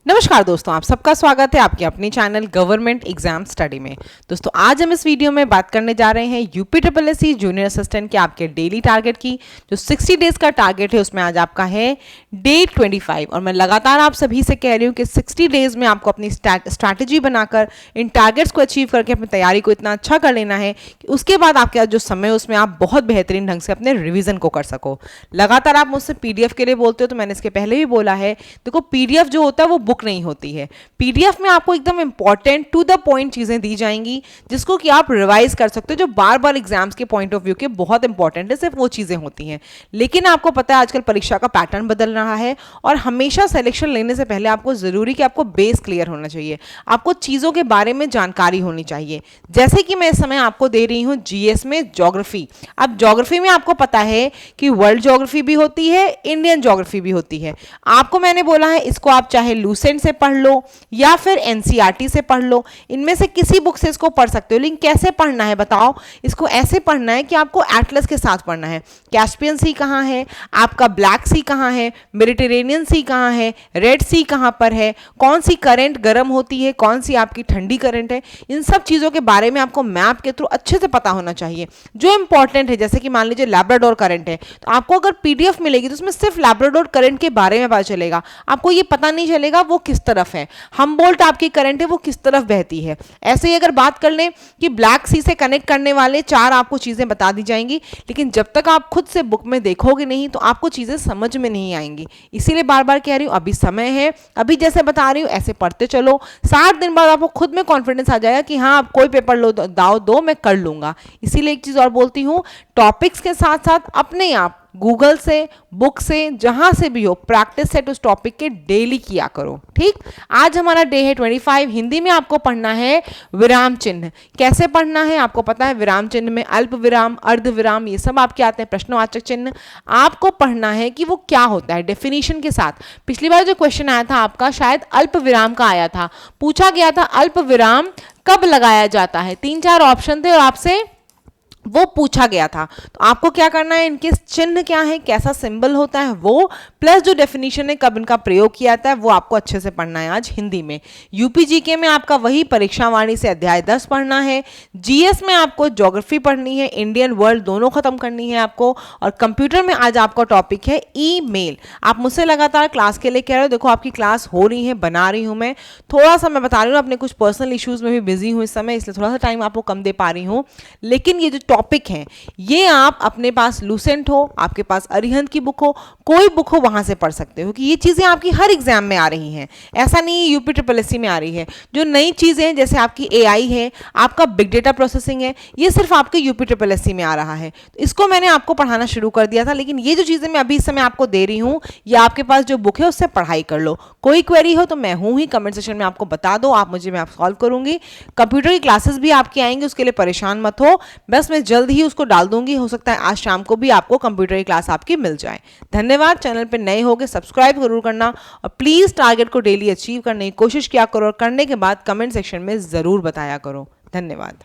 नमस्कार दोस्तों, आप सबका स्वागत है आपके अपने चैनल गवर्नमेंट एग्जाम स्टडी में। दोस्तों आज हम इस वीडियो में बात करने जा रहे हैं यूपीएससी जूनियर असिस्टेंट के आपके डेली टारगेट की। जो 60 डेज का टारगेट है उसमें आज आपका है डे 25 और मैं लगातार आप सभी से कह रही हूँ कि 60 डेज में आपको अपनी स्ट्रैटेजी बनाकर इन टारगेट्स को अचीव करके अपनी तैयारी को इतना अच्छा कर लेना है कि उसके बाद आपके जो समय है उसमें आप बहुत बेहतरीन ढंग से अपने रिविजन को कर सको। लगातार आप मुझसे पीडीएफ के लिए बोलते हो, तो मैंने इसके पहले भी बोला है, देखो पीडीएफ जो होता है वो बुक नहीं होती है। पीडीएफ में आपको एकदम इंपॉर्टेंट टू द पॉइंट चीजें दी जाएंगी जिसको कि आप रिवाइज कर सकते हो, जो बार बार एग्जाम्स के पॉइंट ऑफ व्यू के बहुत इंपॉर्टेंट है, सिर्फ वो चीजें होती हैं। लेकिन आपको पता है आजकल परीक्षा का पैटर्न बदल रहा है और हमेशा सिलेक्शन लेने से पहले आपको जरूरी कि आपको बेस क्लियर होना चाहिए, आपको चीजों के बारे में जानकारी होनी चाहिए। जैसे कि मैं इस समय आपको दे रही हूं जीएस में ज्योग्राफी। अब ज्योग्राफी में आपको पता है कि वर्ल्ड ज्योग्राफी भी होती है, इंडियन ज्योग्राफी भी होती है। आपको मैंने बोला है इसको आप चाहे लूसेंट से पढ़ लो या फिर एनसीईआरटी से पढ़ लो, इनमें से किसी बुक से इसको पढ़ सकते हो। लेकिन कैसे पढ़ना है बताओ? इसको ऐसे पढ़ना है कि आपको एटलस के साथ पढ़ना है। कैस्पियन सी कहाँ है, आपका ब्लैक सी कहाँ है, मेडिटेरेनियन सी कहाँ है, रेड सी कहाँ पर है, कौन सी करंट गर्म होती है, कौन सी आपकी ठंडी करंट है, इन सब चीज़ों के बारे में आपको मैप के थ्रू अच्छे से पता होना चाहिए। जो इंपॉर्टेंट है, जैसे कि मान लीजिए लैब्राडोर करंट है, तो आपको अगर पीडीएफ मिलेगी तो उसमें सिर्फ लैब्राडोर करंट के बारे में पता चलेगा, आपको ये पता नहीं चलेगा वो किस तरफ है, हम्बोल्ट आपकी करंट है वो किस तरफ बहती है। ऐसे ही अगर बात कर लें कि ब्लैक सी से कनेक्ट करने वाले 4 आपको चीजें बता दी जाएंगी, लेकिन जब तक आप खुद से बुक में देखोगे नहीं तो आपको चीजें समझ में नहीं आएंगी। इसीलिए बार बार कह रही हूं, अभी समय है, अभी जैसे बता रही हूं ऐसे पढ़ते चलो। 60 दिन बाद आपको खुद में कॉन्फिडेंस आ जाएगा कि हाँ आप कोई पेपर लो, दाव दो, मैं कर लूंगा। इसीलिए एक चीज और बोलती हूँ, टॉपिक्स के साथ साथ अपने आप गूगल से, बुक से, जहां से भी हो, प्रैक्टिस सेट उस टॉपिक के डेली किया करो। ठीक, आज हमारा डे है 25। हिंदी में आपको पढ़ना है विराम चिन्ह। कैसे पढ़ना है आपको पता है, विराम चिन्ह में अल्प विराम, अर्ध विराम, ये सब आपके आते हैं। प्रश्नवाचक चिन्ह आपको पढ़ना है कि वो क्या होता है डेफिनेशन के साथ। पिछली बार जो क्वेश्चन आया था आपका शायद अल्प विराम का आया था, पूछा गया था अल्प विराम कब लगाया जाता है। 3-4 ऑप्शन थे और आपसे वो पूछा गया था। तो आपको क्या करना है, इनके चिन्ह क्या है, कैसा सिंबल होता है वो, प्लस जो डेफिनेशन है कब इनका प्रयोग किया जाता है, वो आपको अच्छे से पढ़ना है आज हिंदी में। यूपीजीके में आपका वही परीक्षा वाणी से अध्याय 10 पढ़ना है। जीएस में आपको ज्योग्राफी पढ़नी है, इंडियन वर्ल्ड दोनों खत्म करनी है आपको। और कंप्यूटर में आज आपका टॉपिक है ईमेल। आप मुझसे लगातार क्लास के लिए कह रहे हो, देखो आपकी क्लास हो रही है, बना रही हूँ मैं, थोड़ा सा मैं बता रही हूँ अपने कुछ पर्सनल इश्यूज में भी बिजी हूँ इस समय, इसलिए थोड़ा सा टाइम आपको कम दे पा रही हूँ। लेकिन ये जो टॉपिक हैं ये आप अपने पास लूसेंट हो, आपके पास अरिहंत की बुक हो, कोई बुक हो, वहां से पढ़ सकते हो कि ये चीजें आपकी हर एग्जाम में आ रही हैं। ऐसा नहीं यूपीएससी में आ रही है। जो नई चीजें जैसे आपकी एआई है, आपका बिग डेटा प्रोसेसिंग है, ये सिर्फ आपके यूपीएससी में आ रहा है। तो इसको मैंने आपको पढ़ाना शुरू कर दिया था, लेकिन ये जो चीजें मैं अभी इस समय आपको दे रही हूँ, या आपके पास जो बुक है उससे पढ़ाई कर लो। कोई क्वेरी हो तो मैं हूं ही, कमेंट सेक्शन में आपको बता दो, आप मुझे, मैं आप सॉल्व करूंगी। कंप्यूटर की क्लासेस भी आपकी आएंगी, उसके लिए परेशान मत हो, बस मैं जल्द ही उसको डाल दूंगी। हो सकता है आज शाम को भी आपको कंप्यूटर की क्लास आपकी मिल जाए। धन्यवाद। चैनल पे नए होगे सब्सक्राइब जरूर करना और प्लीज टारगेट को डेली अचीव करने की कोशिश किया करो और करने के बाद कमेंट सेक्शन में जरूर बताया करो। धन्यवाद।